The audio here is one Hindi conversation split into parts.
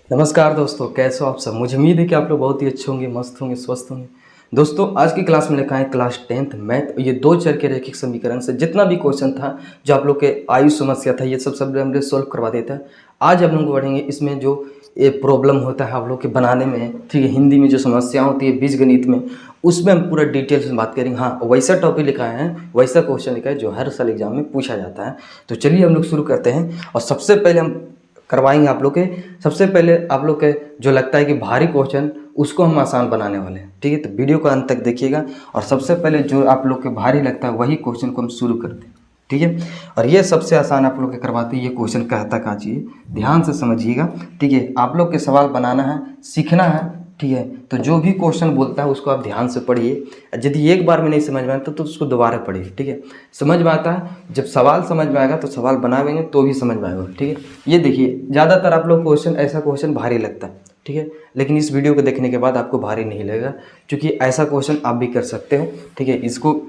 नमस्कार दोस्तों, कैसे हो आप सब। मुझे उम्मीद है कि आप लोग बहुत ही अच्छे होंगे, मस्त होंगे, स्वस्थ होंगे। दोस्तों, आज की क्लास में लिखा है क्लास 10th मैथ। ये दो चर के रैखिक समीकरण से जितना भी क्वेश्चन था, जो आप लोग के आयु समस्या था, ये सब हमने सोल्व करवा देता है। आज हम लोग पढ़ेंगे इसमें जो ये प्रॉब्लम होता है आप लोग के बनाने में, ठीक है। हिंदी में जो समस्या होती है बीजगणित में, उसमें हम पूरा डिटेल्स में बात करेंगे। हाँ, वैसा टॉपिक लिखा है, वैसा क्वेश्चन लिखा है जो हर साल एग्जाम में पूछा जाता है। तो चलिए हम लोग शुरू करते हैं। और सबसे पहले हम करवाएंगे आप लोग के, सबसे पहले आप लोग के जो लगता है कि भारी क्वेश्चन, उसको हम आसान बनाने वाले हैं, ठीक है। तो वीडियो को अंत तक देखिएगा और सबसे पहले जो आप लोग के भारी लगता है वही क्वेश्चन को हम शुरू करते हैं, ठीक है। और ये सबसे आसान आप लोग के करवाते हैं। ये क्वेश्चन कहता कहाँ चाहिए, ध्यान से समझिएगा, ठीक है। आप लोग के सवाल बनाना है, सीखना है, ठीक है। तो जो भी क्वेश्चन बोलता है उसको आप ध्यान से पढ़िए। यदि एक बार में नहीं समझ में आता तो उसको दोबारा पढ़िए, ठीक है। समझ में आता है, जब सवाल समझ में आएगा तो सवाल बनाएंगे तो भी समझ में आएगा, ठीक है। ये देखिए, ज़्यादातर आप लोग क्वेश्चन, ऐसा क्वेश्चन भारी लगता है, ठीक है। लेकिन इस वीडियो को देखने के बाद आपको भारी नहीं लगेगा, क्योंकि ऐसा क्वेश्चन आप भी कर सकते हो, ठीक है। इसको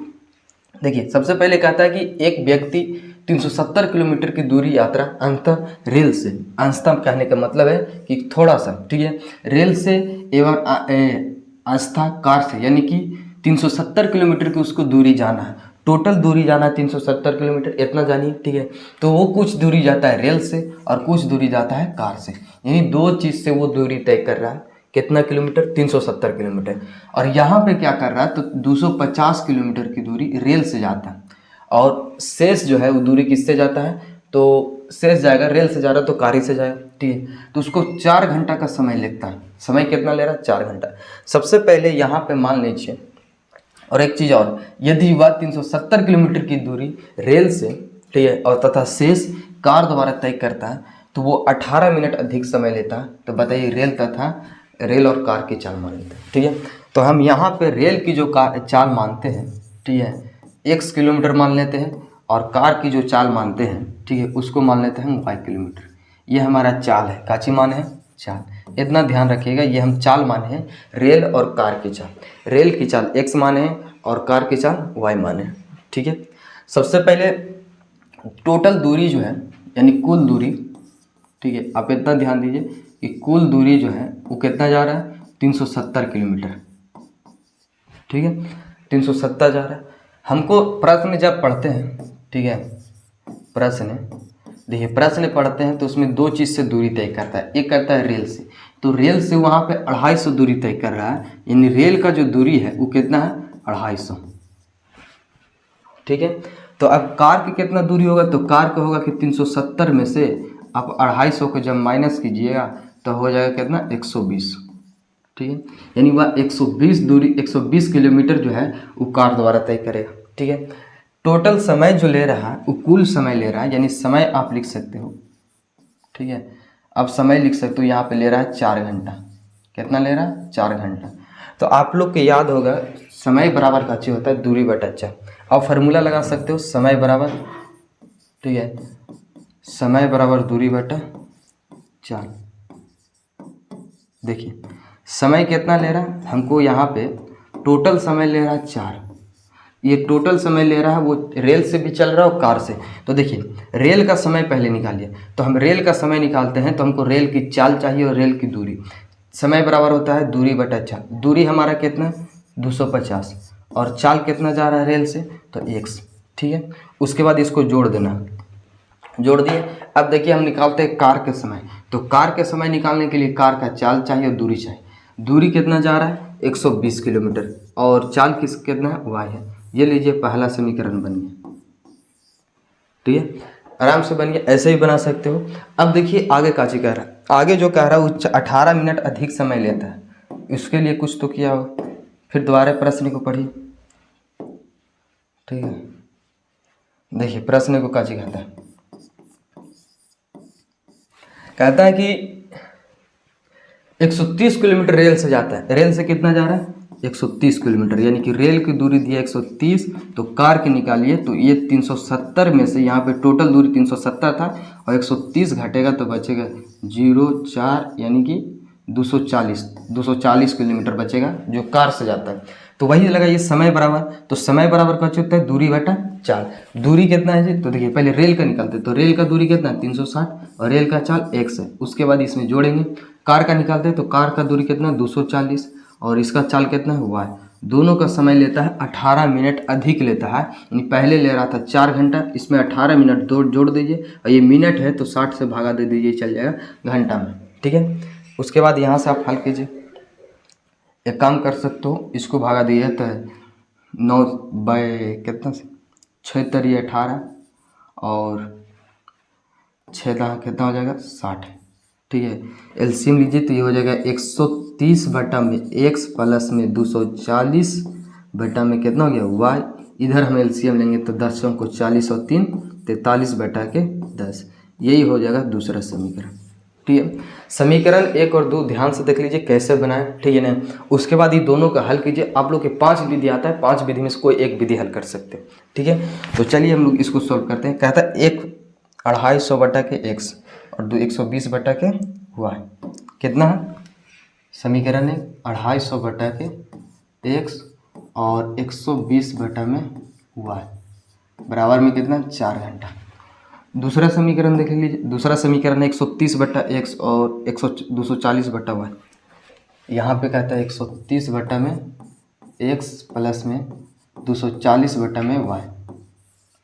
देखिए, सबसे पहले कहता है कि एक व्यक्ति 370 किलोमीटर की दूरी यात्रा अंततः रेल से, अंततः कहने का मतलब है कि थोड़ा सा, ठीक है, रेल से एवं अंततः कार से, यानी कि 370 किलोमीटर की उसको दूरी जाना है। टोटल दूरी जाना है 370 किलोमीटर, इतना जानिए, ठीक है। तो वो कुछ दूरी जाता है रेल से और कुछ दूरी जाता है कार से, यानी दो चीज़ से वो दूरी तय कर रहा है। कितना किलोमीटर? 370 किलोमीटर। और यहाँ पे क्या कर रहा है, तो 250 किलोमीटर की दूरी रेल से जाता है और शेष जो है वो दूरी किससे जाता है, तो शेष जाएगा, रेल से जा रहा है तो कार से जाएगा, ठीक है। तो उसको 4 घंटा का समय लगता है। समय कितना ले रहा है? 4 घंटा। सबसे पहले यहाँ पे मान लीजिए, और एक चीज़ और, यदि वह 370 किलोमीटर की दूरी रेल से, ठीक है, और तथा शेष कार द्वारा तय करता है, तो वो 18 मिनट अधिक समय लेता है। तो बताइए, रेल और कार की चाल मान लेते हैं, ठीक है। तो हम यहाँ पे रेल की जो चाल मानते हैं, ठीक है, x किलोमीटर मान लेते हैं, और कार की जो चाल मानते हैं, ठीक है, उसको मान लेते हैं y किलोमीटर। ये हमारा चाल है, काची मान है? चाल। इतना ध्यान रखिएगा, ये हम चाल माने हैं, रेल और कार की चाल। रेल की चाल x माने हैं और कार की चाल y माने हैं, ठीक है। सबसे पहले टोटल दूरी जो है, यानी कुल दूरी, ठीक है, आप इतना ध्यान दीजिए कि कुल दूरी जो है वो कितना जा रहा है? 370 किलोमीटर, ठीक है, 370 जा रहा है। हमको प्रश्न जब पढ़ते हैं, ठीक है, प्रश्न देखिए, प्रश्न पढ़ते हैं तो उसमें दो चीज़ से दूरी तय करता है। एक करता है रेल से, तो रेल से वहाँ पे 250 दूरी तय कर रहा है, यानी रेल का जो दूरी है वो कितना है? 250, ठीक है। तो अब कार की कितना दूरी होगा, तो कार का होगा कि 370 में से आप 250 को जब माइनस कीजिएगा तो हो जाएगा कितना? 120, ठीक है। यानी वह 120 किलोमीटर जो है वो कार द्वारा तय करेगा, ठीक है। टोटल समय जो ले रहा है वो कुल समय ले रहा है, यानी समय आप लिख सकते हो, ठीक है। अब समय लिख सकते हो, यहाँ पे ले रहा है 4 घंटा। कितना ले रहा है? 4 घंटा। तो आप लोग को याद होगा, समय बराबर का चीज होता है दूरी बटा चाल। अब फार्मूला लगा सकते हो, समय बराबर, ठीक है, समय बराबर दूरी बटा चाल। देखिए, समय कितना ले रहा है हमको, यहाँ पे टोटल समय ले रहा है 4। ये टोटल समय ले रहा है, वो रेल से भी चल रहा है और कार से। तो देखिए, रेल का समय पहले निकालिए, तो हम रेल का समय निकालते हैं तो हमको रेल की चाल चाहिए और रेल की दूरी। समय बराबर होता है दूरी बटा चाल। दूरी हमारा कितना? 250, और चाल कितना जा रहा है रेल से? तो x, ठीक है। उसके बाद इसको जोड़ देना, जोड़ दिए। अब देखिए, हम निकालते हैं कार के समय। तो कार के समय निकालने के लिए कार का चाल चाहिए और दूरी चाहिए। दूरी कितना जा रहा है? 120 किलोमीटर, और चाल कितना है? y है। ये लीजिए, पहला समीकरण बन गया, ठीक है, आराम से बन गया। ऐसे ही बना सकते हो। अब देखिए आगे काची कह रहा है, आगे जो कह रहा है वो 18 मिनट अधिक समय लेता है। इसके लिए कुछ तो किया हो, फिर दोबारा प्रश्न को पढ़िए, ठीक है। देखिए, प्रश्न को काची कहता है, कहता है कि 130 किलोमीटर रेल से जाता है। रेल से कितना जा रहा है? 130 किलोमीटर, यानी कि रेल की दूरी दी है 130, तो कार की निकालिए। तो ये 370 में से, यहाँ पे टोटल दूरी 370 था और 130 घटेगा तो बचेगा 0,4, यानी कि 240 किलोमीटर बचेगा जो कार से जाता है। तो वही लगाइए समय बराबर, तो समय बराबर क्या होता है दूरी बटा चाल। दूरी कितना है जी, तो देखिए पहले रेल का निकालते हैं, तो रेल का दूरी कितना है 360 और रेल का चाल x है। उसके बाद इसमें जोड़ेंगे, कार का निकालते हैं तो कार का दूरी कितना है 240 और इसका चाल कितना है y। दोनों का समय लेता है 18 मिनट अधिक लेता है, यानी पहले ले रहा था 4 घंटा, इसमें 18 मिनट जोड़ दीजिए और ये मिनट है तो 60 से भागा दे दीजिए, चल जाएगा घंटा में। ठीक है, उसके बाद यहाँ से आप हल कीजिए। एक काम कर सकते हो, इसको भागा दिए तो 9 बाय कितना से 6 तरी 18 और 6 कितना हो जाएगा 60। ठीक है, एलसीएम लीजिए तो ये हो जाएगा 130 बटा में x प्लस में 240 बटा में कितना हो गया y। इधर हम एलसीएम लेंगे तो 10 को 40 और 3 43 बटा के 10, यही हो जाएगा दूसरा समीकरण। ठीक है, समीकरण 1 और 2 ध्यान से देख लीजिए कैसे बनाएं। ठीक है ना, उसके बाद ये दोनों का हल कीजिए। आप लोग के 5 विधि आता है, 5 विधि में से कोई एक विधि हल कर सकते हैं। ठीक है, तो चलिए हम लोग इसको सॉल्व करते हैं। कहता है 1 250 बटा के x और 2 120 बटा के y कितना है। समीकरण है 250 बटा के x और 120 बटा में y बराबर में कितना 4 घंटा। दूसरा समीकरण देख लीजिए, दूसरा समीकरण है 130 बटा x और 240 बटा y। यहाँ पे कहता है 130 बटा में x प्लस में 240 बटा में y।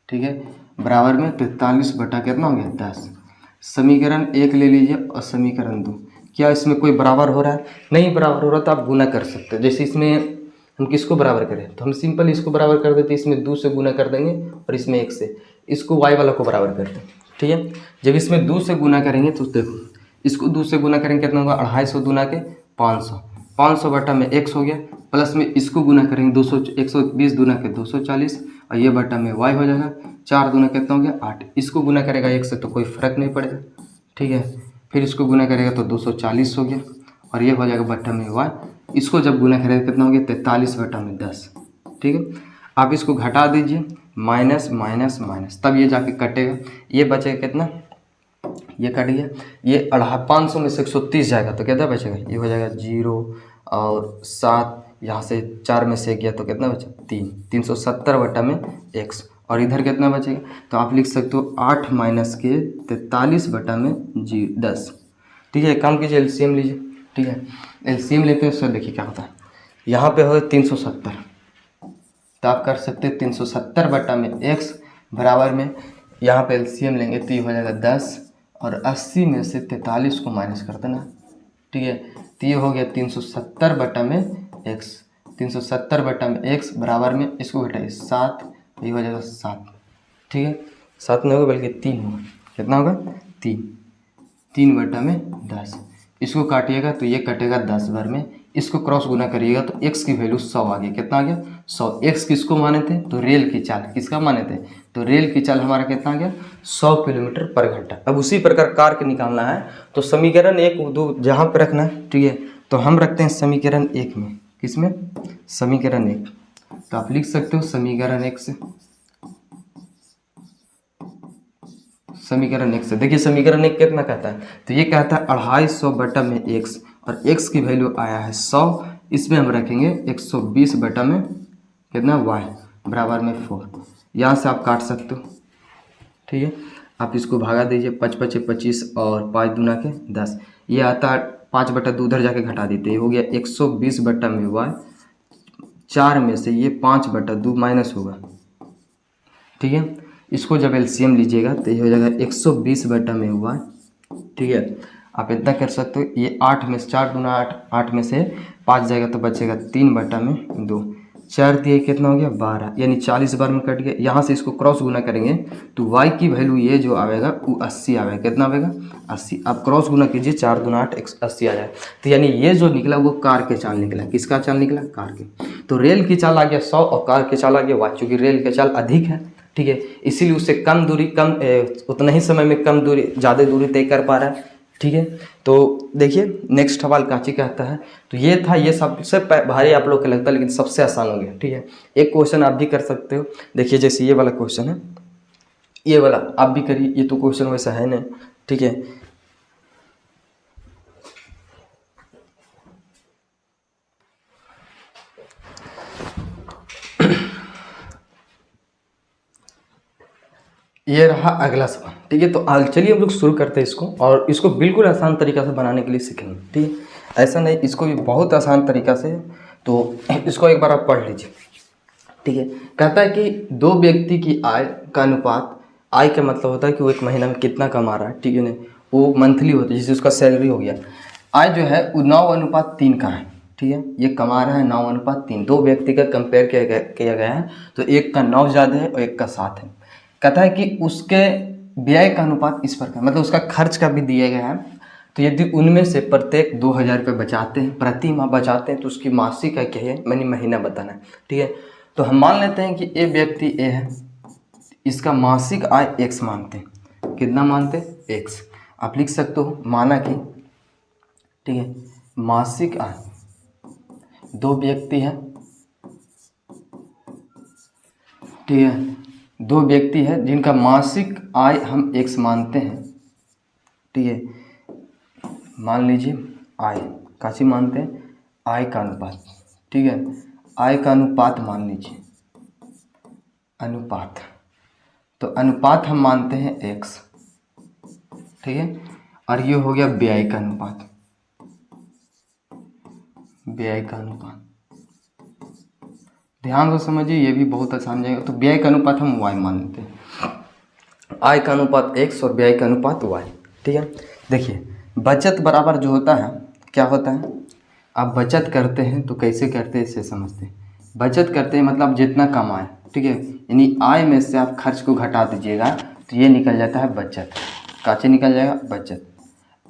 ठीक है, बराबर में 43 बटा कितना हो गया 10। समीकरण 1 ले लीजिए और समीकरण 2, क्या इसमें कोई बराबर हो रहा है, नहीं बराबर हो रहा तो आप गुना कर सकते हो। जैसे इसमें हम किसको बराबर करें, तो हम सिंपल इसको बराबर कर देते, इसमें 2 से गुना कर देंगे और इसमें 1 से, इसको y वाला को बराबर करते हैं। ठीक है, जब इसमें 2 से गुना करेंगे तो देखो इसको 2 से गुना करेंगे कितना होगा 250 गुना के 500, 500 बटा में x हो गया, प्लस में इसको गुना करेंगे 200 120 गुना के 240 और ये बटा में y हो जाएगा। 4 दूना कितना हो गया 8, इसको गुना करेगा 1 से तो कोई फर्क नहीं पड़ेगा। ठीक है, फिर इसको गुना करेगा तो 240 हो गया और ये हो जाएगा बटा में y। इसको जब गुना करेगा कितना हो गया 43 बटा में 10। ठीक है, आप इसको घटा दीजिए, माइनस माइनस माइनस, तब ये जाके कटेगा, ये बचेगा कितना, ये कट गया, ये 500 में से 130 जाएगा तो कितना बचेगा, ये हो जाएगा 0 और 7, यहाँ से 4 में से गया तो कितना बचा 3, 370 बटा में x और इधर कितना बचेगा, तो आप लिख सकते हो 8 माइनस के 43 बटा में 10। ठीक है, काम कीजिए एलसीएम लीजिए। ठीक है, एलसीएम लेते हैं सर, देखिए क्या होता है, यहाँ पे हो 370 तो आप कर सकते हैं 370 बटा में x बराबर में, यहाँ पे एलसीएम लेंगे तो ये हो जाएगा 10 और 80 में से 43 को माइनस कर देना। ठीक है, तो ये हो गया 370 बटा में x, 370 बटा में x बराबर में इसको घटाइए 7, ये हो जाएगा 7। ठीक है, 7 नहीं होगा बल्कि 3 होगा, कितना होगा 3 बटा में 10। इसको काटिएगा तो ये कटेगा 10 बार में, इसको क्रॉस गुना करिएगा तो x की वैल्यू 100 आ गई, कितना आ गया 100। x किसको माने थे, तो रेल की चाल, किसका माने थे, तो रेल की चाल हमारा कितना आ गया 100 किलोमीटर पर घंटा। अब उसी प्रकार कार के निकालना है तो समीकरण 1 2 जहाँ पर रखना है। ठीक है, तो हम रखते हैं समीकरण 1 में, किसमें, समीकरण 1, तो आप लिख सकते हो समीकरण 1 से, समीकरण 1 से देखिए समीकरण 1 कितना कहता है, तो ये कहता है 250 बटा में x और x की वैल्यू आया है 100, इसमें हम रखेंगे 120 बटा में कितना y बराबर में 4। यहाँ से आप काट सकते हो। ठीक है, आप इसको भागा दीजिए, 5 5 25 और 5 दूना के 10, ये आता है 5 बटा 2 उधर जाके घटा देते, ये हो गया 120 बटा में y, 4 में से ये 5 बटा 2 माइनस होगा। ठीक है, इसको जब एलसीएम लीजिएगा तो ये हो जाएगा 120 बटा में y। ठीक है, आप इतना कर सकते हो, ये 8 में से 4 दूना 8, 8 में से 5 जाएगा तो बचेगा 3 बटा में 2, 4 दिए कितना हो गया 12, यानी 40 बार में कट गया। यहाँ से इसको क्रॉस गुना करेंगे तो y की वैल्यू ये जो आएगा वो 80 आएगा, कितना आएगा 80। आप क्रॉस गुना कीजिए, 4 दूना 8 80 आ जाए, तो यानी ये जो निकला वो कार के चाल निकला, किसका चाल निकला, कार के। तो रेल की चाल आ गया 100 और कार की चाल आ गया y, चूँकि रेल की चाल अधिक है। ठीक है, इसीलिए उससे कम दूरी उतना ही समय में कम दूरी ज़्यादा दूरी तय कर पा रहा है। ठीक है, तो देखिए नेक्स्ट सवाल काची कहता है, तो ये था, ये सबसे भारी आप लोग को लगता है लेकिन सबसे आसान हो गया। ठीक है, एक क्वेश्चन आप भी कर सकते हो, देखिए जैसे ये वाला क्वेश्चन है, ये वाला आप भी करिए, ये तो क्वेश्चन वैसा है नहीं। ठीक है, ये रहा अगला सवाल। ठीक है, तो चलिए हम लोग शुरू करते हैं इसको, और इसको बिल्कुल आसान तरीका से बनाने के लिए सीखेंगे। ठीक है, ऐसा नहीं, इसको भी बहुत आसान तरीका से, तो इसको एक बार आप पढ़ लीजिए। ठीक है, कहता है कि दो व्यक्ति की आय का अनुपात, आय का मतलब होता है कि वो एक महीना में कितना कमा रहा है। ठीक है ना, वो मंथली होता है, जैसे उसका सैलरी हो गया। आय जो है वो 9:3 का है। ठीक है, ये कमा रहा है 9:3। दो व्यक्ति का कंपेयर किया गया है, तो एक का 9 ज़्यादा है और एक का 7 है। कहता है कि उसके व्यय का अनुपात इस प्रकार, मतलब उसका खर्च का भी दिया गया है। तो यदि उनमें से प्रत्येक 2,000 रुपये बचाते हैं, प्रति माह बचाते हैं, तो उसकी मासिक आय क्या है, मैंने महीना बताना है। ठीक है, तो हम मान लेते हैं कि ए व्यक्ति ए है, इसका मासिक आय एक्स मानते हैं। कितना मानते हैं? एक्स। आप लिख सकते हो माना कि, ठीक है, मासिक आय, दो व्यक्ति है, ठीक है, दो व्यक्ति है जिनका मासिक आय हम एक्स मानते हैं। ठीक है, मान लीजिए आय काची मानते हैं, आय का अनुपात। ठीक है, आय का अनुपात मान लीजिए, अनुपात, तो अनुपात हम मानते हैं एक्स। ठीक है, और ये हो गया व्यय का अनुपात, व्यय का अनुपात। ध्यान से समझिए, ये भी बहुत आसान जाएगा। तो व्यय का अनुपात हम वाई मान लेते हैं, आय का अनुपात एक्स और व्यय का अनुपात वाई। ठीक है, देखिए बचत बराबर जो होता है, क्या होता है, आप बचत करते हैं तो कैसे करते हैं इसे समझते हैं। बचत करते हैं मतलब जितना कमाएं, ठीक है, यानी आय में से आप खर्च को घटा दीजिएगा, तो ये निकल जाता है बचत। काचे निकल जाएगा? बचत।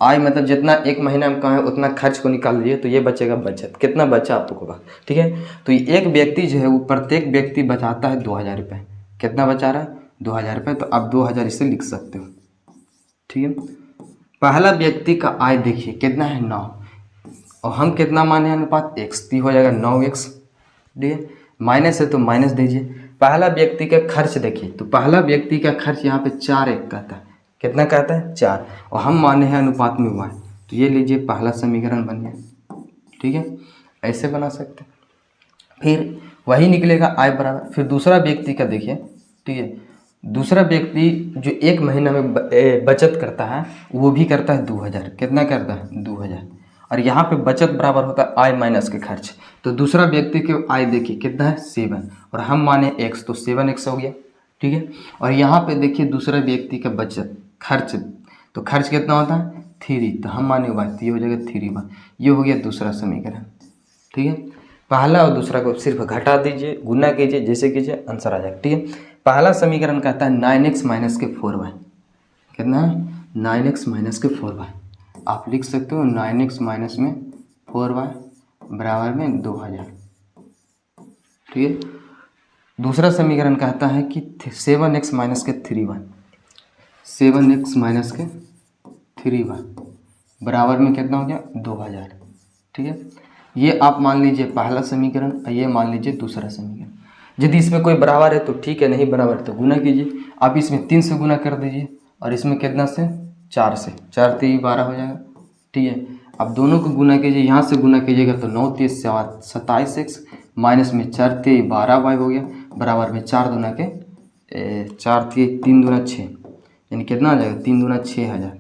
आय मतलब जितना एक महीना में कमाए उतना खर्च को निकाल दीजिए, तो ये बचेगा बचत। कितना बचा आपको पास? ठीक है, तो ये एक व्यक्ति जो है वो प्रत्येक व्यक्ति बचाता है 2,000 रुपये। कितना बचा रहा है? 2,000 रुपये। तो आप 2,000 इसे लिख सकते हो। ठीक है, पहला व्यक्ति का आय देखिए कितना है, 9, और हम कितना माने अनुपात एक्स, तो हो जाएगा 9x। ठीक है, माइनस है तो माइनस दीजिए। पहला व्यक्ति का खर्च देखिए, तो पहला व्यक्ति का खर्च यहाँ पे 4x कहता है। कितना कहता है? 4, और हम माने हैं अनुपात में y, तो ये लीजिए पहला समीकरण बन गया। ठीक है, ऐसे बना सकते हैं। फिर वही निकलेगा आय बराबर, फिर दूसरा व्यक्ति का देखिए। ठीक है, दूसरा व्यक्ति जो एक महीना में बचत करता है, वो भी करता है 2,000। कितना करता है? 2,000। और यहाँ पे बचत बराबर होता है आय माइनस के खर्च। तो दूसरा व्यक्ति के आय देखिए कितना है? 7, और हम माने x, तो 7x हो गया। ठीक है, और यहाँ पे देखिए दूसरा व्यक्ति का बचत खर्च, तो खर्च कितना होता है? 3, तो हम माने y, तो ये हो जाएगा 3y। ये हो गया दूसरा समीकरण। ठीक है, पहला और दूसरा को सिर्फ घटा दीजिए, गुना कीजिए, जैसे कीजिए आंसर आ जाएगा। ठीक है, पहला समीकरण कहता है 9x माइनस के 4y। कितना है? 9x माइनस के 4y। आप लिख सकते हो 9x माइनस में 4y बराबर में 2,000। ठीक है, दूसरा समीकरण कहता है कि 7x माइनस के 3y, 7x माइनस के 3y बराबर में कितना हो गया? 2,000। ठीक है, ये आप मान लीजिए पहला समीकरण, और ये मान लीजिए दूसरा समीकरण। यदि इसमें कोई बराबर है तो ठीक है, नहीं बराबर तो गुना कीजिए। आप इसमें 3 से गुना कर दीजिए, और इसमें कितना से? 4 से। 4 3 12 हो जाएगा। ठीक है, अब दोनों को गुना कीजिए, यहाँ से गुना कीजिएगा तो 9 3 27x माइनस में 4 3 12y हो गया, बराबर में 4 दूना के 4 3 दूना 6, यानी कितना आ जाएगा? 3 दूना 6,000।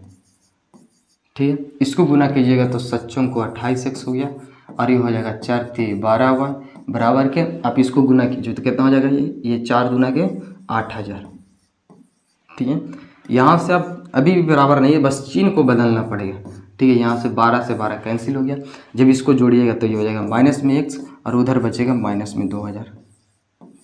ठीक है, इसको गुना कीजिएगा तो सच्चों को 28x हो गया, और ये हो जाएगा 4 3 12y बराबर के, आप इसको गुना कीजिए तो कितना हो जाएगा? ये 4 दूना के 8,000। ठीक है, यहाँ से आप अभी भी बराबर नहीं है, बस चिन्ह को बदलना पड़ेगा। ठीक है, यहाँ से 12 से 12 कैंसिल हो गया। जब इसको जोड़िएगा तो ये हो जाएगा माइनस में x, और उधर बचेगा माइनस में 2,000।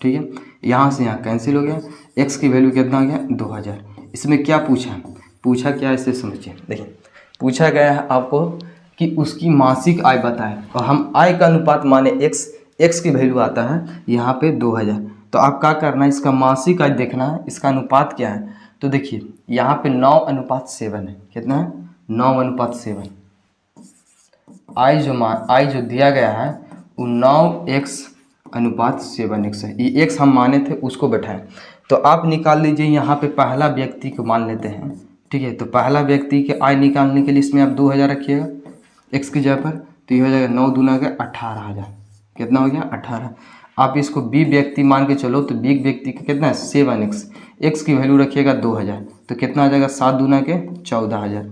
ठीक है, यहाँ से यहाँ कैंसिल हो गया। x की वैल्यू कितना हो गया? 2,000। इसमें क्या पूछा? पूछा क्या, इसे समझिए। देखिए, पूछा गया है आपको कि उसकी मासिक आय बताएं, और हम आय का अनुपात माने x, x की वैल्यू आता है यहाँ पे 2,000। तो आप क्या करना है, इसका मासिक आय देखना है, इसका अनुपात क्या है। तो देखिए यहाँ पे 9:7 है। कितना है? 9:7। आय जो दिया गया है वो 9x/7x है। ये x हम माने थे, उसको बैठाएं। तो आप निकाल लीजिए, यहाँ पे पहला व्यक्ति को मान लेते हैं। ठीक है, तो पहला व्यक्ति के आय निकालने के लिए इसमें आप 2,000 रखिएगा x की जगह पर, तो ये हो जाएगा 9 दूना का 18,000। कितना हो गया? 18। आप इसको बी व्यक्ति मान के चलो, तो बी व्यक्ति का कितना है? 7x। एक्स की वैल्यू रखिएगा 2000, तो कितना आ जाएगा 7 दूना के 14000।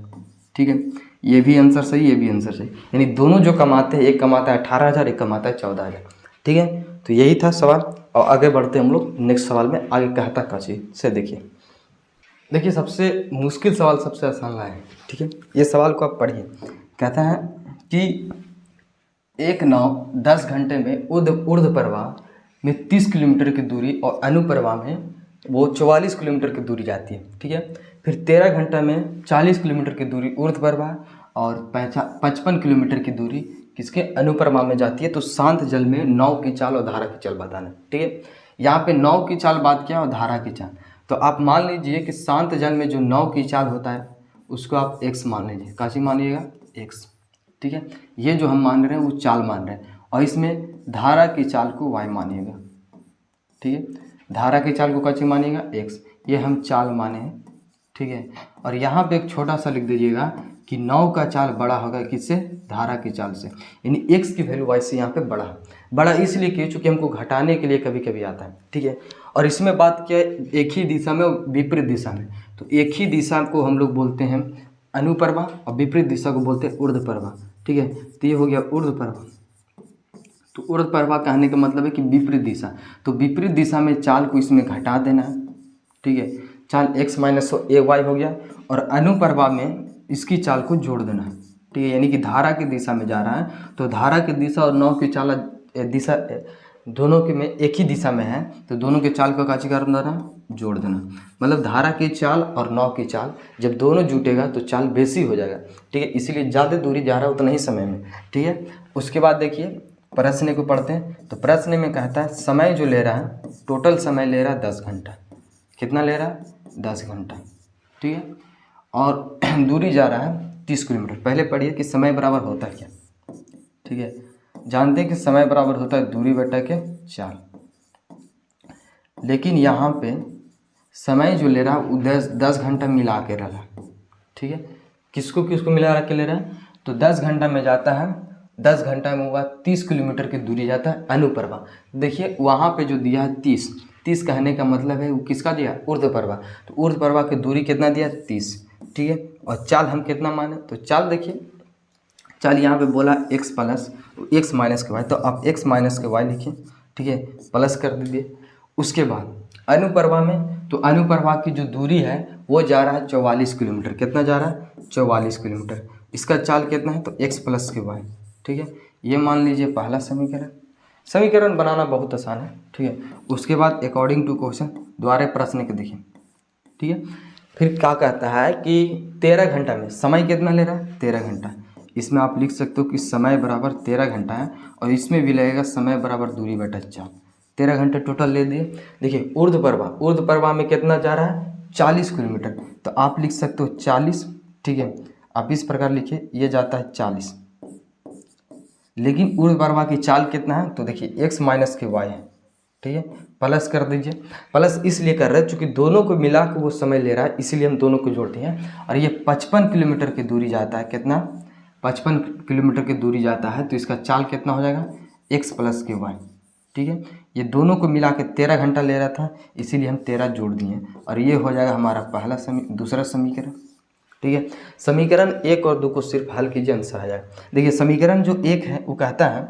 ठीक है, ये भी आंसर सही, ये भी आंसर सही, यानी दोनों जो कमाते हैं, एक कमाता है 18000, एक कमाता है 14000। ठीक है, तो यही था सवाल। और आगे बढ़ते हम लोग नेक्स्ट सवाल में। आगे कहता का चीज़ से देखिए सबसे मुश्किल सवाल सबसे आसान रहा है। ठीक है, ये सवाल को आप पढ़िए। कहता है कि एक नाव 10 घंटे में ऊर्ध्व प्रवाह में 30 किलोमीटर की दूरी और अनुप्रवाह में वो 44 किलोमीटर की दूरी जाती है। ठीक है, फिर 13 घंटा में 40 किलोमीटर की दूरी ऊर्ध्व प्रवाह और 55 किलोमीटर की दूरी किसके अनुप्रवाह में जाती है। तो शांत जल में नाव की चाल और धारा की चाल बताना। ठीक है, यहाँ पे नाव की चाल बात किया और धारा की चाल। तो आप मान लीजिए कि शांत जल में जो नाव की चाल होता है उसको आप x मान लीजिए। काची मानिएगा x। ठीक है, ये जो हम मान रहे हैं वो चाल मान रहे हैं, और इसमें धारा की चाल को y मानिएगा। ठीक है, धारा की चाल को काची मानिएगा x, ये हम चाल माने हैं। ठीक है, और यहाँ पे एक छोटा सा लिख दीजिएगा कि नाव का चाल बड़ा होगा किससे, धारा की चाल से, यानी x की वैल्यू y से यहाँ पे बड़ा इसलिए कि चूँकि हमको घटाने के लिए कभी कभी आता है। ठीक है, और इसमें बात क्या है, एक ही दिशा में और विपरीत दिशा में, तो एक ही दिशा को हम लोग बोलते हैं अनुप्रवाह और विपरीत दिशा को बोलते हैं ऊर्ध्व प्रवाह। ठीक है, तो ये हो गया ऊर्ध्व प्रवाह। तो ऊर्ध्व प्रवाह कहने का मतलब है कि विपरीत दिशा, तो विपरीत दिशा में चाल को इसमें घटा देना है। ठीक है, चाल x माइनस ए वाई हो गया, और अनुप्रवाह में इसकी चाल को जोड़ देना है। ठीक है, यानी कि धारा की दिशा में जा रहा है, तो धारा की दिशा और नाव की चाल दिशा दोनों के में एक ही दिशा में है, तो दोनों के चाल को काची कर देना, जोड़ देना। मतलब धारा की चाल और नाव की चाल जब दोनों जुटेगा तो चाल बेसी हो जाएगा। ठीक है, इसीलिए ज़्यादा दूरी जा रहा है उतना ही समय में। ठीक है, उसके बाद देखिए प्रश्न को पढ़ते हैं। तो प्रश्न में कहता है समय जो ले रहा है, टोटल समय ले रहा है 10 घंटा। कितना ले रहा है, 10 घंटा। ठीक है, और दूरी जा रहा है 30 किलोमीटर। पहले पढ़िए कि समय बराबर होता है क्या। ठीक है, जानते हैं कि समय बराबर होता है दूरी बटा के चाल, लेकिन यहाँ पे समय जो ले रहा है वो 10 घंटा मिला के रहा है। ठीक है, किसको किसको मिला के ले रहा है, तो 10 घंटा में जाता है, 10 घंटा में हुआ 30 किलोमीटर की दूरी जाता है अनुप्रवाह। देखिए वहाँ पे जो दिया है 30 कहने का मतलब है वो किसका दिया, ऊर्ध्व प्रवाह। तो ऊर्ध्व प्रवाह की दूरी कितना दिया, 30। ठीक है, और चाल हम कितना माने, तो चाल देखिए, चाल यहाँ पे बोला x प्लस x माइनस के वाई, तो आप x माइनस के वाई लिखिए। ठीक है, प्लस कर दीजिए। उसके बाद अनुप्रवाह में, तो अनुप्रवाह की जो दूरी है वो जा रहा है 44 किलोमीटर। कितना जा रहा है, 44 किलोमीटर। इसका चाल कितना है, तो x प्लस के वाई। ठीक है, ये मान लीजिए पहला समीकरण बनाना बहुत आसान है। ठीक है, उसके बाद अकॉर्डिंग टू क्वेश्चन द्वारा प्रश्न के देखिए। ठीक है, फिर क्या कहता है कि 13 घंटा में समय कितना ले रहा है, 13 घंटा। इसमें आप लिख सकते हो कि समय बराबर 13 घंटा है, और इसमें भी लगेगा समय बराबर दूरी बटा चाल। 13 घंटे टोटल ले दिए। देखिए ऊर्ध्व प्रवाह में कितना जा रहा है, 40 किलोमीटर, तो आप लिख सकते हो 40। ठीक है, आप इस प्रकार लिखिए, ये जाता है 40, लेकिन ऊर्ध्व प्रवाह की चाल कितना है, तो देखिए x माइनस के वाई है। ठीक है, प्लस कर दीजिए। प्लस इसलिए कर रहे हैं चूँकि दोनों को मिला के वो समय ले रहा है, इसीलिए हम दोनों को जोड़ते हैं। और ये 55 किलोमीटर की दूरी जाता है, कितना, 55 किलोमीटर की दूरी जाता है, तो इसका चाल कितना हो जाएगा, x प्लस के वाई। ठीक है, ये दोनों को मिला के 13 घंटा ले रहा था, इसीलिए हम 13 जोड़ दिए, और ये हो जाएगा हमारा दूसरा समीकरण। ठीक है, समीकरण 1 और 2 को सिर्फ हल कीजिए, आंसर आ जाएगा। देखिए समीकरण जो 1 है वो कहता है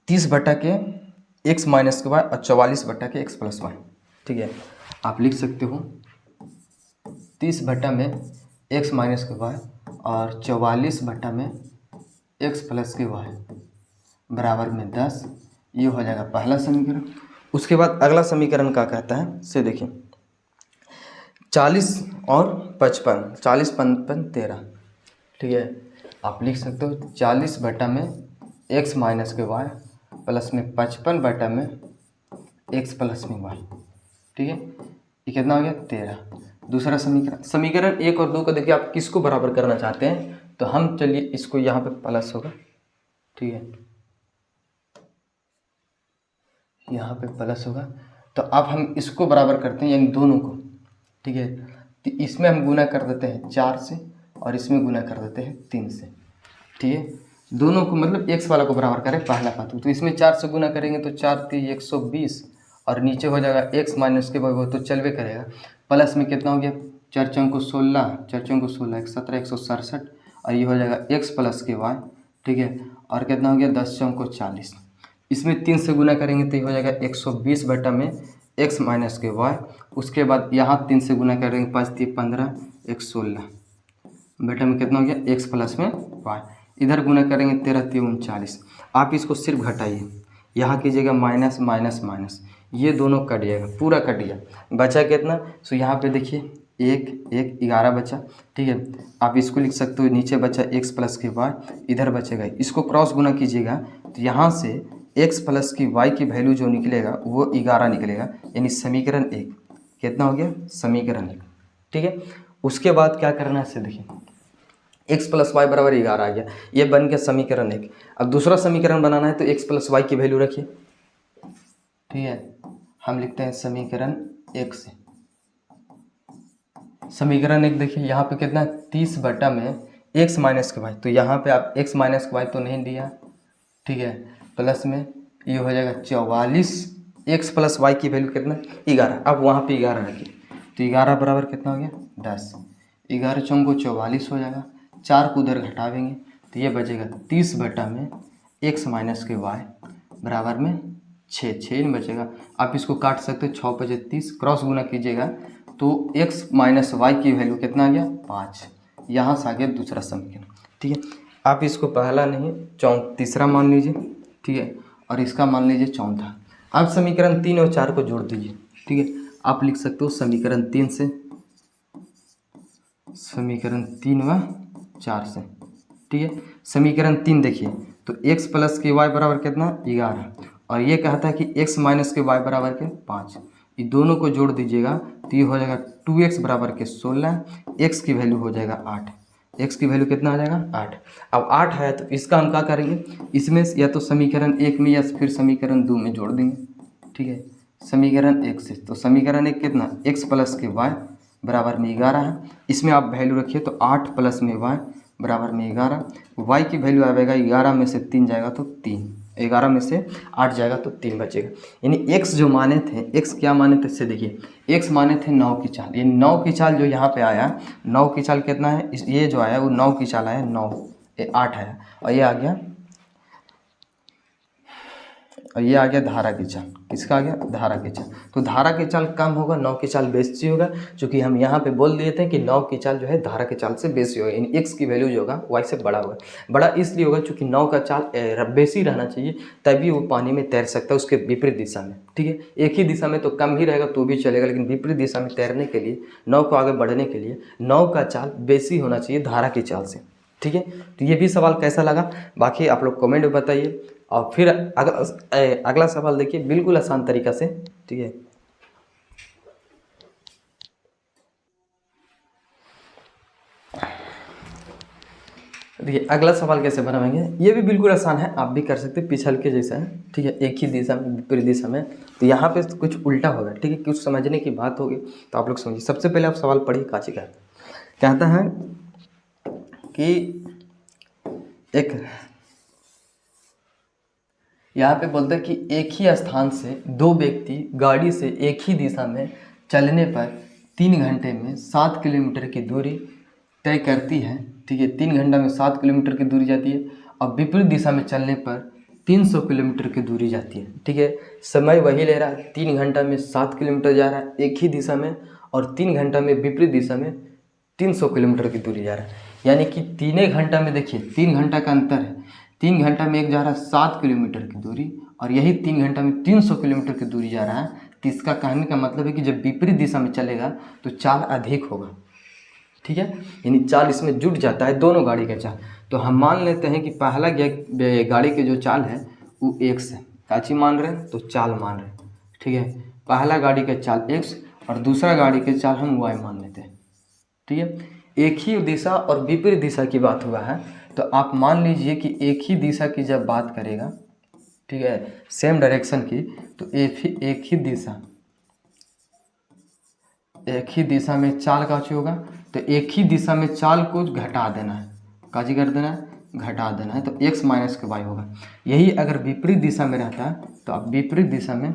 30 बटा के x माइनस के वाई और 44 बटा के x प्लस वाई। ठीक है, आप लिख सकते हो 30 बटा में x माइनस के वाई और 44 बटा में x प्लस के वाई बराबर में 10। ये हो जाएगा पहला समीकरण। उसके बाद अगला समीकरण क्या कहता है से देखिए, 40 और 55, 40 55 13। ठीक है, आप लिख सकते हो 40 बटा में x माइनस के वाई प्लस में 55 बटा में x प्लस में वाई। ठीक है, ये कितना हो गया, 13। दूसरा समीकरण 1 और 2 को देखिए आप किसको बराबर करना चाहते हैं, तो हम चलिए इसको यहाँ पे प्लस होगा। ठीक है, यहाँ पे प्लस होगा, तो अब हम इसको बराबर करते हैं, यानी दोनों को। ठीक है, तो इसमें हम गुना कर देते हैं 4 से, और इसमें गुना कर देते हैं 3 से। ठीक है, दोनों को मतलब x वाला को बराबर करें पहला बात, तो इसमें 4 से गुना करेंगे तो 4 3 120, और नीचे हो जाएगा x माइनस के वाई, वो तो चलवे करेगा। प्लस में कितना हो गया, 4 चौको 16, 4 चौको 16, 1 17, 167, और ये हो जाएगा x प्लस के वाई, ठीक है। और कितना हो गया, 10 चौको 40। इसमें 3 से गुना करेंगे तो ये हो जाएगा 120 बटा में x माइनस के वाई। उसके बाद यहाँ 3 से गुना करेंगे, 5 3 15, 1 16 बेटा में कितना हो गया, x प्लस में वाई। इधर गुना करेंगे 13 3 39। आप इसको सिर्फ घटाइए, यहाँ कीजिएगा माइनस माइनस माइनस, ये दोनों कट जाएगा, पूरा कट गया। बचा कितना, सो यहाँ पे देखिए 1 1 11 बचा, ठीक है। आप इसको लिख सकते हो, नीचे बचा x प्लस के वाई, इधर बचेगा, इसको क्रॉस गुना कीजिएगा तो यहाँ से x प्लस की वाई की वैल्यू जो निकलेगा वो 11 निकलेगा, यानी समीकरण 1 कितना हो गया, समीकरण 1, ठीक है। उसके बाद क्या करना है, से देखिए x प्लस वाई बराबर 11 आ गया, ये बन गया समीकरण 1। अब दूसरा समीकरण बनाना है तो x प्लस वाई की वैल्यू रखिए, ठीक है। हम लिखते हैं समीकरण 1 से, समीकरण 1 देखिए यहाँ पे कितना, 30 बटा में x माइनस के वाई, तो यहाँ पे आप x माइनस के वाई तो नहीं दिया, ठीक है। प्लस में ये हो जाएगा 44, x प्लस वाई की वैल्यू कितना, 11। अब वहाँ पे 11 रखिए, तो 11 बराबर कितना हो गया, 10, 11 चौको 44 हो जाएगा, 4 को उधर घटावेंगे तो ये बचेगा 30 बटा में x माइनस के वाई बराबर में 6, 6 नहीं बचेगा। आप इसको काट सकते हो, 6 5 30, क्रॉस गुना कीजिएगा तो x माइनस वाई की वैल्यू कितना आ गया, 5। यहाँ से आ गया दूसरा समीकरण, ठीक है। आप इसको पहला नहीं तीसरा मान लीजिए, ठीक है, और इसका मान लीजिए चौथा। आप समीकरण 3 और 4 को जोड़ दीजिए, ठीक है। आप लिख सकते हो समीकरण 3 से, समीकरण 3 व 4 से, ठीक है। समीकरण 3 देखिए तो x प्लस के वाई बराबर कितना, 11, और ये कहता है कि x माइनस के वाई बराबर के 5। ये दोनों को जोड़ दीजिएगा तो ये हो जाएगा 2x बराबर के 16, x की वैल्यू हो जाएगा 8, x की वैल्यू कितना आ जाएगा, 8। अब 8 है तो इसका हम क्या करेंगे, इसमें या तो समीकरण 1 में या फिर समीकरण 2 में जोड़ देंगे, ठीक है। समीकरण 1 से, तो समीकरण 1 कितना, x प्लस के वाई बराबर में 11 है, इसमें आप वैल्यू रखिए तो 8 प्लस में वाई बराबर में 11, वाई की वैल्यू आएगा 11 में से 3 जाएगा तो 3, 11 में से 8 जाएगा तो 3 बचेगा। यानी x जो माने थे, x क्या माने थे, इससे देखिए x माने थे 9 की चाल, ये 9 की चाल जो यहाँ पे आया, 9 की चाल कितना है, ये जो आया वो 9 की चाल आया, 9 ये 8 आया, और ये आ गया, और ये आ गया धारा की चाल, किसका आ गया, धारा की चाल। तो धारा की चाल कम होगा, 9 की चाल बेसी होगा, क्योंकि हम यहाँ पे बोल दिए थे कि 9 की चाल जो है धारा की चाल से बेसी होगा, यानी x की वैल्यू जो होगा y से बड़ा होगा। बड़ा इसलिए होगा क्योंकि 9 का चाल बेसी रहना चाहिए, तभी वो पानी में तैर सकता है, उसके विपरीत दिशा में, ठीक है। एक ही दिशा में तो कम ही रहेगा तो भी चलेगा, लेकिन विपरीत दिशा में तैरने के लिए, 9 को आगे बढ़ने के लिए 9 का चाल बेसी होना चाहिए धारा की चाल से, ठीक है। तो ये भी सवाल कैसा लगा, बाकी आप लोग कमेंट में बताइए। और फिर अगला सवाल देखिए, बिल्कुल आसान तरीका से, ठीक है। देखिए अगला सवाल कैसे बनाएंगे, ये भी बिल्कुल आसान है, आप भी कर सकते हैं, पिछल के जैसा है, ठीक है। एक ही दिशा में विपरीत दिशा में, तो यहाँ पे कुछ उल्टा होगा, ठीक है, कुछ समझने की बात होगी, तो आप लोग समझिए। सबसे पहले आप सवाल पढ़िए, काची का कहता है कि एक, यहाँ पे बोलते हैं कि एक ही स्थान से दो व्यक्ति गाड़ी से एक ही दिशा में चलने पर 3 घंटे में 7 किलोमीटर की दूरी तय करती है, ठीक है। 3 घंटा में 7 किलोमीटर की दूरी जाती है, और विपरीत दिशा में चलने पर 300 किलोमीटर की दूरी जाती है, ठीक है। समय वही ले रहा है, 3 घंटा में 7 किलोमीटर जा रहा है एक ही दिशा में, और 3 घंटा में विपरीत दिशा में 300 किलोमीटर की दूरी जा रहा है। यानी कि 3 घंटा में देखिए 3 घंटा का अंतर है, 3 घंटा में एक जा रहा है 7 किलोमीटर की दूरी, और यही 3 घंटा में 300 किलोमीटर की दूरी जा रहा है। तो इसका कहने का मतलब है कि जब विपरीत दिशा में चलेगा तो चाल अधिक होगा, ठीक है। यानी चाल इसमें जुट जाता है, दोनों गाड़ी का चाल। तो हम मान लेते हैं कि पहला गाड़ी के जो चाल है वो x है, काची मान रहे हैं, तो चाल मान रहे हैं, ठीक है। पहला गाड़ी का चाल x और दूसरा गाड़ी के चाल हम y मान लेते हैं, ठीक है। एक ही दिशा और विपरीत दिशा की बात हुआ है, तो आप मान लीजिए कि एक ही दिशा की जब बात करेगा, ठीक है, सेम डायरेक्शन की, तो एक ही दिशा में चाल काची होगा, तो एक ही दिशा में चाल को घटा देना है, काजी कर देना है, घटा देना है, तो x माइनस के वाई होगा। यही अगर विपरीत दिशा में रहता है तो आप विपरीत दिशा में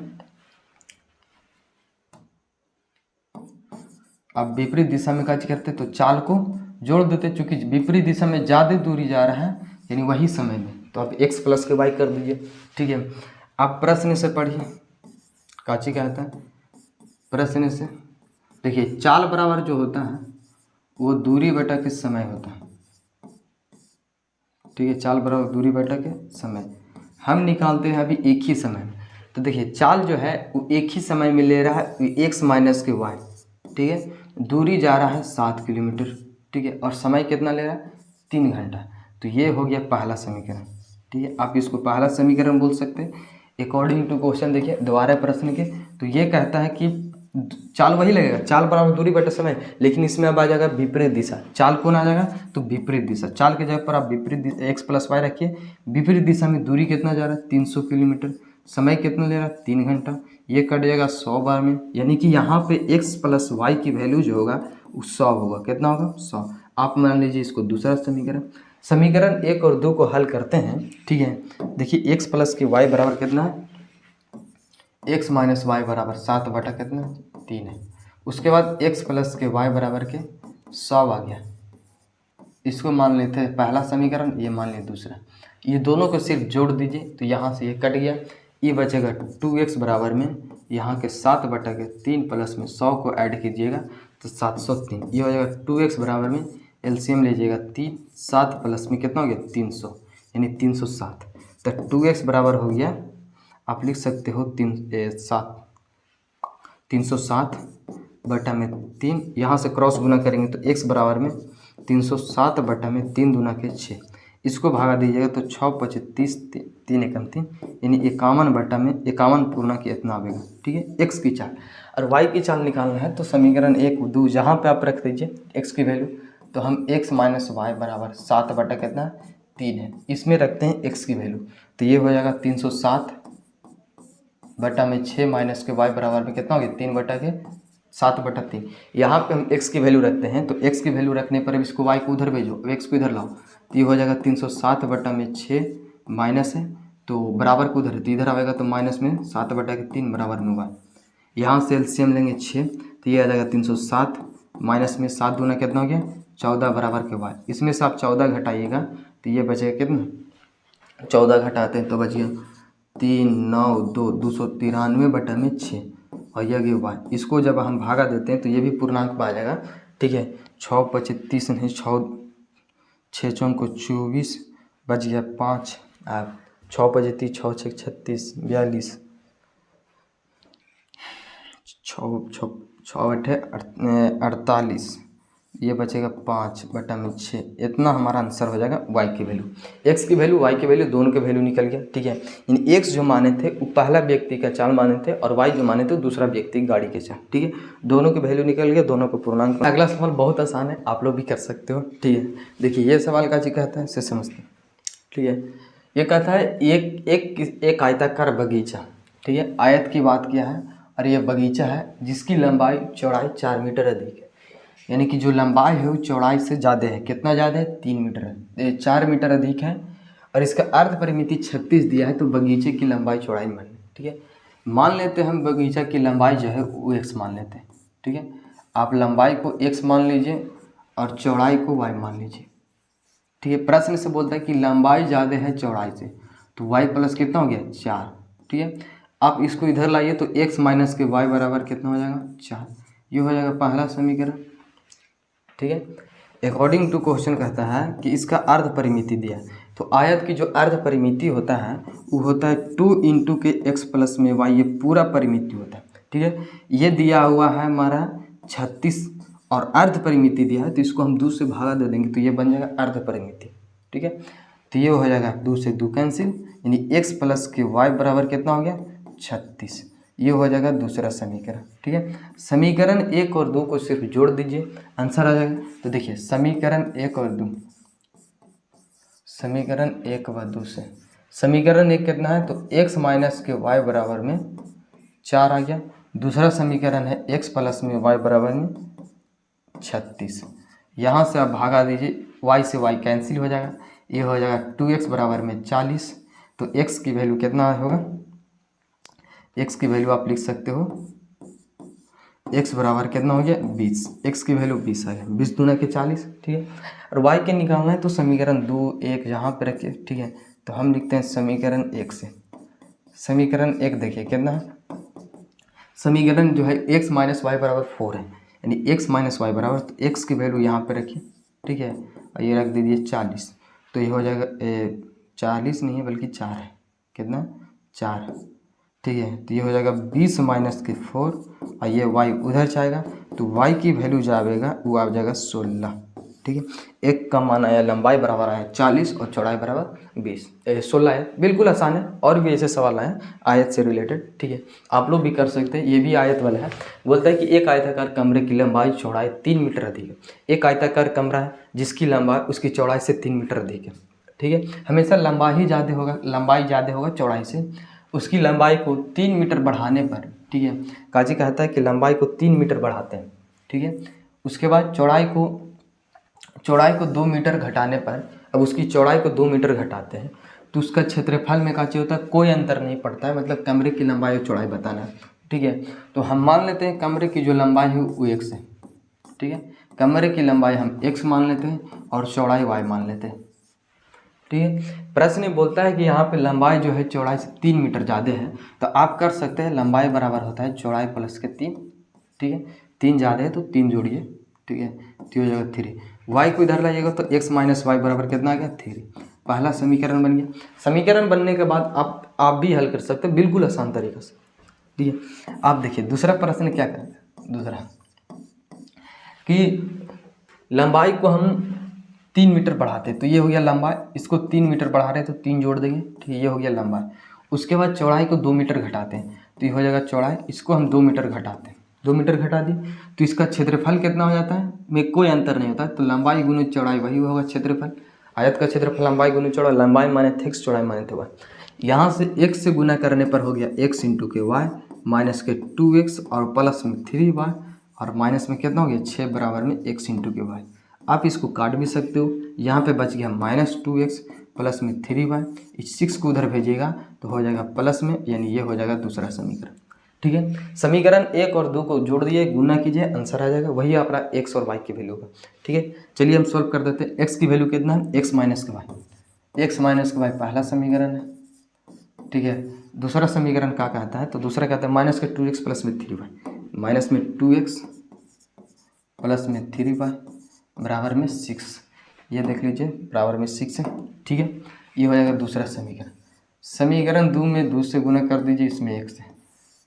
अब विपरीत दिशा में क्या करते तो चाल को जोड़ देते, चूंकि विपरीत दिशा में ज़्यादा दूरी जा रहा है यानी वही समय में, तो आप x प्लस के y कर दीजिए। ठीक है, आप प्रश्न से पढ़िए काची कहता है। प्रश्न से देखिए चाल बराबर जो होता है वो दूरी बटा के समय होता है। ठीक है, चाल बराबर दूरी बटा के समय हम निकालते हैं अभी एक ही समय में। तो देखिए चाल जो है वो एक ही समय में ले रहा है x माइनस के y। ठीक है, दूरी जा रहा है 7 किलोमीटर। ठीक है, और समय कितना ले रहा है 3 घंटा। तो ये हो गया पहला समीकरण। ठीक है, आप इसको पहला समीकरण बोल सकते हैं अकॉर्डिंग टू क्वेश्चन। देखिए दोबारा प्रश्न के, तो ये कहता है कि चाल वही लगेगा, चाल बराबर दूरी बटे समय, लेकिन इसमें अब आ जाएगा विपरीत दिशा। चाल कौन आ जाएगा तो विपरीत दिशा। चाल के जगह पर आप विपरीत x प्लस वाई रखिए। विपरीत दिशा में दूरी कितना जा रहा है 300 किलोमीटर, समय कितना ले रहा है 3 घंटा। ये कट जाएगा 100 बार में, यानी कि यहाँ पे x प्लस वाई की वैल्यू जो होगा वो 100 होगा। कितना होगा 100। आप मान लीजिए इसको दूसरा समीकरण, समीकरण 1 और 2 को हल करते हैं। ठीक है, देखिए x प्लस के वाई बराबर कितना है, x माइनस वाई बराबर 7 बटा कितना 3 है। उसके बाद x प्लस के y बराबर के 100 आ गया। इसको मान लेते हैं पहला समीकरण, ये मान लें दूसरा। ये दोनों को सिर्फ जोड़ दीजिए तो यहाँ से ये कट गया, ये बचेगा 2x बराबर में यहाँ के 7 बटा के 3 प्लस में 100 को ऐड कीजिएगा तो 703। ये हो जाएगा 2x बराबर में एलसीएम लीजिएगा 3, 7 प्लस में कितना हो गया 300 यानी 307। तो 2x बराबर हो गया, आप लिख सकते हो 307 बटा में 3, यहाँ से क्रॉस गुना करेंगे तो x बराबर में 307 बटा में 3 दूना के 6। इसको भागा दीजिएगा तो 6 पचे 30, 3 एकम 3 यानी 51 बटा में 51 पूर्णा के इतना आएगा। ठीक है, x की चाल और y की चाल निकालना है तो समीकरण 1 2 जहाँ पे आप रख दीजिए x की वैल्यू, तो हम x माइनस वाई बराबर 7 बटा कितना 3 है, इसमें रखते हैं x की वैल्यू। तो ये हो जाएगा 307 बटा में 6 माइनस के y बराबर में कितना हो गया 3 बटा के 7 बटा 3। यहाँ पे हम x की वैल्यू रखते हैं तो x की वैल्यू रखने पर अब इसको y को उधर भेजो, अब x को इधर लाओ तो ये हो जाएगा 307 बटा में 6 माइनस है तो बराबर को उधर, तो इधर आएगा तो माइनस में 7 बटा के 3 बराबर में y। यहाँ से एलसीएम लेंगे 6 तो ये आ जाएगा 307 माइनस में 7 दूना कितना हो गया 14 बराबर के y। इसमें से आप 14 घटाइएगा तो ये बचेगा कितना 14 घटाते हैं तो बच गया 3 9 2 293 बटा में 6 और यह गया वाई। इसको जब हम भागा देते हैं तो ये भी पूर्णांक में आ जाएगा। ठीक है, 6 पचे 30 नहीं 6 चौक को 24 बच गया 5, आप 6 पचे 30 6 6 36 42 6 अठे 48, ये बचेगा 5 बटा में 6। इतना हमारा आंसर हो जाएगा y की वैल्यू। x की वैल्यू y की वैल्यू दोनों के वैल्यू निकल गया। ठीक है, यानी x जो माने थे वो पहला व्यक्ति का चाल माने थे और y जो माने थे दूसरा व्यक्ति गाड़ी के चाल। ठीक है, दोनों की वैल्यू निकल गया, दोनों को पूर्णांक। अगला सवाल बहुत आसान है, आप लोग भी कर सकते हो। ठीक है, देखिए ये सवाल का जी कहता है इसे समझते हैं। ठीक है, ये कहता है एक आयताकार बगीचा। ठीक है, आयत की बात किया है और ये बगीचा है जिसकी लंबाई चौड़ाई 4 मीटर अधिक है, यानी कि जो लंबाई है वो चौड़ाई से ज़्यादा है। कितना ज़्यादा है 3 मीटर है, 4 मीटर अधिक है और इसका अर्ध परिमिति 36 दिया है। तो बगीचे की लंबाई चौड़ाई मान लें। ठीक है, मान लेते हैं हम बगीचा की लंबाई जो है वो x मान लेते हैं। ठीक है, आप लंबाई को x मान लीजिए और चौड़ाई को y मान लीजिए। ठीक है, प्रश्न से बोलता है कि लंबाई ज़्यादा है चौड़ाई से, तो y प्लस कितना हो गया 4। ठीक है, आप इसको इधर लाइए तो x माइनस के y बराबर कितना हो जाएगा 4। ये हो जाएगा पहला समीकरण। ठीक है, अकॉर्डिंग टू क्वेश्चन कहता है कि इसका अर्ध परिमिति दिया है। तो आयत की जो अर्ध परिमिति होता है वो होता है 2 इंटू के x प्लस में y, ये पूरा परिमिति होता है। ठीक है, ये दिया हुआ है हमारा 36 और अर्ध परिमिति दिया है तो इसको हम 2 से भागा दे देंगे तो ये बन जाएगा अर्ध परिमिति। ठीक है, तो ये हो जाएगा 2 से 2 कैंसिल, यानी x प्लस के y बराबर कितना हो गया 36। ये हो जाएगा दूसरा समीकरण। ठीक है, समीकरण 1 और 2 को सिर्फ जोड़ दीजिए, आंसर आ जाएगा। तो देखिए समीकरण 1 और 2, समीकरण 1 व 2 से समीकरण 1 कितना है तो x माइनस के y बराबर में 4 आ गया। दूसरा समीकरण है x प्लस में y बराबर में 36। यहाँ से आप भागा दीजिए, y से y कैंसिल हो जाएगा, ये हो जाएगा 2x बराबर में 40। तो x की वैल्यू कितना होगा, x की वैल्यू आप लिख सकते हो x बराबर कितना हो गया 20, x की वैल्यू 20 आ गया, 20 दूना के 40, ठीक है। और y के निकालना है तो समीकरण 2 1 यहाँ पे रखिए, ठीक है। तो हम लिखते हैं समीकरण 1 से, समीकरण 1 देखिए कितना है, समीकरण जो है x माइनस वाई बराबर 4 है, यानी x माइनस वाई बराबर, तो x की वैल्यू यहाँ पे रखिए, ठीक है, और ये रख दीजिए 40, तो ये हो जाएगा 40 नहीं है बल्कि 4 है, कितना 4, ठीक है। तो ये हो जाएगा 20 माइनस के 4, और ये y उधर जाएगा तो y की वैल्यू जाएगा वो आ जाएगा 16, ठीक है। एक का मान आया, लंबाई बराबर आया 40 और चौड़ाई बराबर 16 है। बिल्कुल आसान है, और भी ऐसे सवाल आए आयत से रिलेटेड, ठीक है, आप लोग भी कर सकते हैं। ये भी आयत वाला है, बोलता है कि एक आयताकार कमरे की लंबाई चौड़ाई 3 मीटर अधिक है। एक आयताकार कमरा है जिसकी लंबाई उसकी चौड़ाई से 3 मीटर अधिक है, ठीक है। हमेशा लंबाई ज़्यादा होगा चौड़ाई से, उसकी लंबाई को 3 मीटर बढ़ाने पर, ठीक है, काजी कहता है कि लंबाई को 3 मीटर बढ़ाते हैं, ठीक है। उसके बाद चौड़ाई को 2 मीटर घटाने पर, अब उसकी चौड़ाई को 2 मीटर घटाते हैं तो उसका क्षेत्रफल में काची होता है, कोई अंतर नहीं पड़ता है, मतलब कमरे की लंबाई और चौड़ाई बताना है, ठीक है। तो हम मान लेते हैं कमरे की जो लंबाई है वो x है, ठीक है। कमरे की लंबाई हम x मान लेते हैं और चौड़ाई y मान लेते हैं, ठीक है। प्रश्न बोलता है कि यहाँ पे लंबाई जो है चौड़ाई से 3 मीटर ज़्यादा है, तो आप कर सकते हैं लंबाई बराबर होता है चौड़ाई प्लस के 3, ठीक है। 3 ज़्यादा है तो 3 जोड़िए, ठीक है, तो हो जाएगा 3। y को इधर लाइएगा तो x माइनस वाई बराबर कितना आ गया 3, पहला समीकरण बन गया। समीकरण बनने के बाद आप भी हल कर सकते हैं बिल्कुल आसान तरीके से, ठीक है। आप देखिए दूसरा प्रश्न क्या करेंगे, दूसरा कि लंबाई को हम 3 मीटर बढ़ाते हैं, तो ये हो गया लंबाई, इसको 3 मीटर बढ़ा रहे हैं तो 3 जोड़ देंगे, ठीक है, ये हो गया लंबाई। उसके बाद चौड़ाई को 2 मीटर घटाते हैं तो ये हो जाएगा चौड़ाई, इसको हम 2 मीटर घटाते हैं, 2 मीटर घटा दी तो इसका क्षेत्रफल कितना हो जाता है, में कोई अंतर नहीं होता है, तो लंबाई गुने चौड़ाई वही होगा क्षेत्रफल। आयत का क्षेत्रफल लंबाई गुने चौड़ाई, लंबाई माने थे x, चौड़ाई माने थे y। यहाँ से x से गुना करने पर हो गया x इंटू के वाई माइनस के 2x और प्लस में 3y और माइनस में कितना हो गया 6 बराबर में x इंटू के वाई। आप इसको काट भी सकते हो, यहाँ पे बच गया -2x प्लस में 3y, इस 6 को उधर भेजिएगा तो हो जाएगा प्लस में, यानी ये हो जाएगा दूसरा समीकरण, ठीक है। समीकरण 1 और 2 को जोड़ दिए, गुना कीजिए, आंसर आ जाएगा, वही आपका x और y की वैल्यू होगा, ठीक है। चलिए हम सॉल्व कर देते हैं। x की वैल्यू कितना है, x माइनस के वाई, x माइनस के वाई पहला समीकरण है, ठीक है। दूसरा समीकरण क्या कहता है, तो दूसरा कहता है माइनस के 2x प्लस में 3y, माइनस में 2x प्लस में 3y बराबर में 6, ये देख लीजिए बराबर में 6 है, ठीक है। ये हो जाएगा दूसरा समीकरण। समीकरण 2 में 2 से गुना कर दीजिए, इसमें 1 से,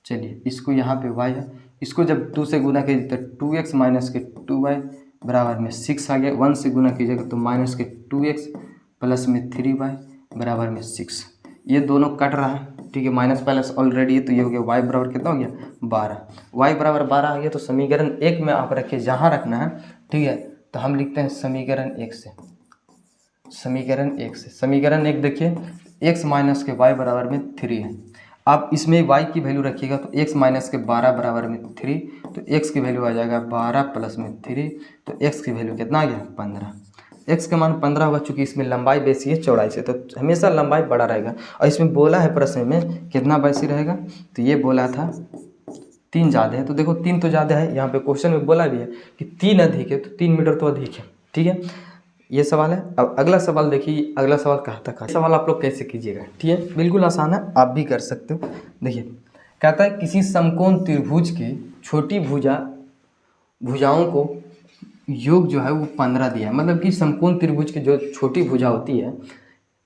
चलिए इसको यहाँ पे y है, इसको जब 2 से गुना कीजिए तो 2x माइनस के 2y बराबर में 6 आ गया, 1 से गुना कीजिएगा तो माइनस के 2x प्लस में 3y बराबर में 6, ये दोनों कट रहा है, ठीक है, माइनस प्लस ऑलरेडी है, तो ये हो गया y बराबर कितना हो गया 12, y बराबर 12 आ गया। तो समीकरण 1 में आप रखिए जहाँ रखना है, ठीक है। तो हम लिखते हैं समीकरण 1 से, समीकरण 1 देखिए x माइनस के y बराबर में 3 है। आप इसमें y की वैल्यू रखिएगा तो x माइनस के 12 बराबर में 3, तो x की वैल्यू आ जाएगा 12 प्लस में 3, तो x की वैल्यू कितना आ गया 15, x का मान 15 होगा, चूँकि इसमें लंबाई बेसी है चौड़ाई से, तो हमेशा लंबाई बड़ा रहेगा। और इसमें बोला है प्रश्न में कितना बेसी रहेगा, तो ये बोला था 3 ज़्यादा है, तो देखो 3 तो ज़्यादा है, यहाँ पे क्वेश्चन में बोला भी है कि 3 अधिक है, तो 3 मीटर तो अधिक है, ठीक है। ये सवाल है। अब अगला सवाल देखिए, अगला सवाल कहता है, सवाल आप लोग कैसे कीजिएगा, ठीक है, बिल्कुल आसान है, आप भी कर सकते हो। देखिए कहता है किसी समकोण त्रिभुज की छोटी भुजाओं को योग जो है वो 15 दिया है, मतलब कि समकोण त्रिभुज की जो छोटी भुजा होती है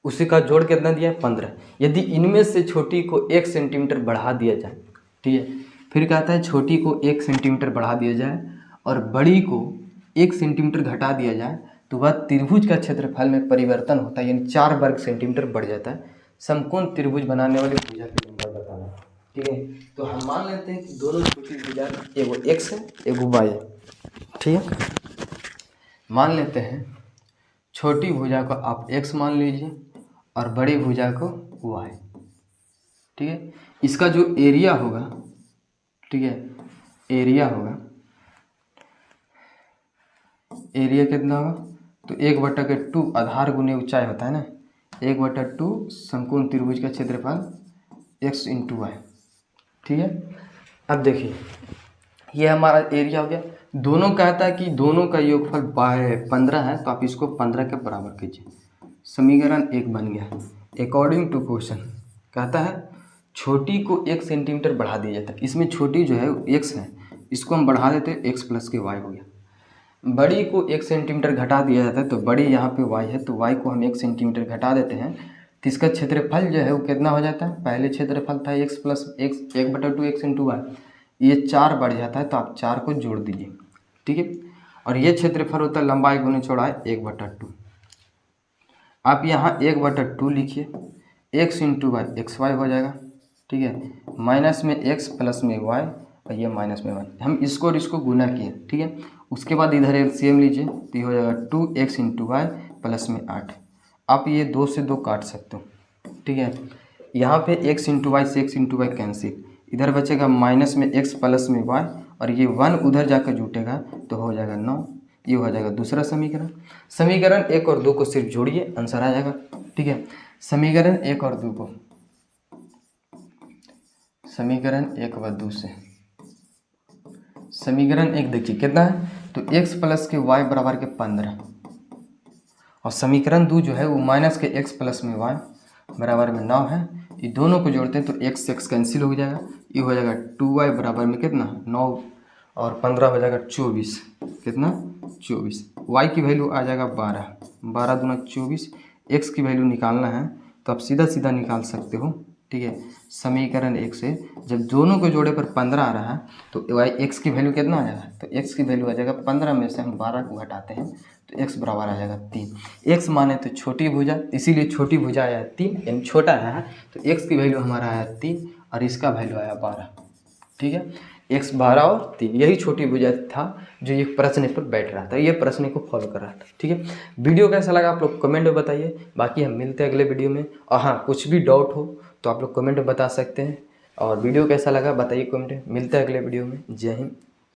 उसी का जोड़ कितना दिया है 15। यदि इनमें से छोटी को 1 सेंटीमीटर बढ़ा दिया जाए, ठीक है, फिर कहता है छोटी को 1 सेंटीमीटर बढ़ा दिया जाए और बड़ी को 1 सेंटीमीटर घटा दिया जाए, तो वह त्रिभुज का क्षेत्रफल में परिवर्तन होता है, यानी 4 वर्ग सेंटीमीटर बढ़ जाता है। समकोण त्रिभुज बनाने वाली भुजा की लंबाई बताना, ठीक है। तो हम मान लेते हैं कि दोनों छोटी भुजा एगो x है एगो y है, ठीक है। मान लेते हैं छोटी भुजा को आप x मान लीजिए और बड़ी भुजा को y, ठीक है। इसका जो एरिया होगा, ठीक है, एरिया कितना होगा, तो 1/2 आधार गुने ऊंचाई होता है ना, 1/2 समकोण त्रिभुज का क्षेत्रफल x इंटू वाई, ठीक है। अब देखिए ये हमारा एरिया हो गया। दोनों कहता है कि दोनों का योगफल 15 है, तो आप इसको 15 के बराबर कीजिए। समीकरण 1 बन गया। अकॉर्डिंग टू क्वेश्चन कहता है छोटी को 1 सेंटीमीटर बढ़ा दिया जाता है। इसमें छोटी जो है x है, इसको हम बढ़ा देते हैं x प्लस के y हो गया। बड़ी को 1 सेंटीमीटर घटा दिया जाता है, तो बड़ी यहाँ पे y है, तो y को हम 1 सेंटीमीटर घटा देते हैं, तो इसका क्षेत्रफल जो है वो कितना हो जाता है। पहले क्षेत्रफल था x plus x 1/2 x into y, ये 4 बढ़ जाता है, तो आप 4 को जोड़ दीजिए, ठीक है। और ये क्षेत्रफल होता है लंबाई गुने चौड़ाई 1/2। आप यहाँ 1/2 लिखिए, x into y x y हो जाएगा, ठीक है। माइनस में x प्लस में y और ये माइनस में 1, हम इसको और इसको गुना किए, ठीक है। उसके बाद इधर एलसीएम लीजिए, तो ये हो जाएगा 2x इंटू वाई प्लस में 8। आप ये 2 से 2 काट सकते हो, ठीक है। यहाँ पे x इंटू वाई से x इंटू वाई कैंसिल, इधर बचेगा माइनस में x प्लस में y, और ये 1 उधर जाकर जुटेगा तो हो जाएगा 9। ये हो जाएगा दूसरा समीकरण। समीकरण 1 और 2 को सिर्फ जोड़िए, आंसर आ जाएगा, ठीक है। समीकरण 1 और 2 को, समीकरण 1 व 2 से समीकरण 1 देखिए कितना है, तो x प्लस के y बराबर के 15, और समीकरण 2 जो है वो माइनस के x प्लस में y बराबर में 9 है। ये दोनों को जोड़ते हैं तो x से x कैंसिल हो जाएगा, ये हो जाएगा 2y बराबर में कितना 9 और 15 हो जाएगा 24, कितना 24। y की वैल्यू आ जाएगा 12, 12 दूना 24। x की वैल्यू निकालना है तो आप सीधा सीधा निकाल सकते हो, ठीक है। समीकरण 1 से जब दोनों को जोड़े पर 15 आ रहा है तो x की वैल्यू कितना आ जाएगा, तो x की वैल्यू आ जाएगा 15 में से हम 12 को घटाते हैं तो x बराबर आ जाएगा 3। x माने तो छोटी भुजा, इसीलिए छोटी भुजा आया 3, यानी छोटा है, तो x की वैल्यू हमारा आया 3 और इसका वैल्यू आया 12, ठीक है। x 12 और 3, यही छोटी भुजा था जो ये प्रश्न पर बैठ रहा था, ये प्रश्न को फॉलो कर रहा था, ठीक है। वीडियो कैसा लगा आप लोग कमेंट में बताइए, बाकी हम मिलते हैं अगले वीडियो में। और हाँ, कुछ भी डाउट हो तो आप लोग कमेंट में बता सकते हैं, और वीडियो कैसा लगा बताइए कमेंट में। मिलते हैं अगले वीडियो में। जय हिंद।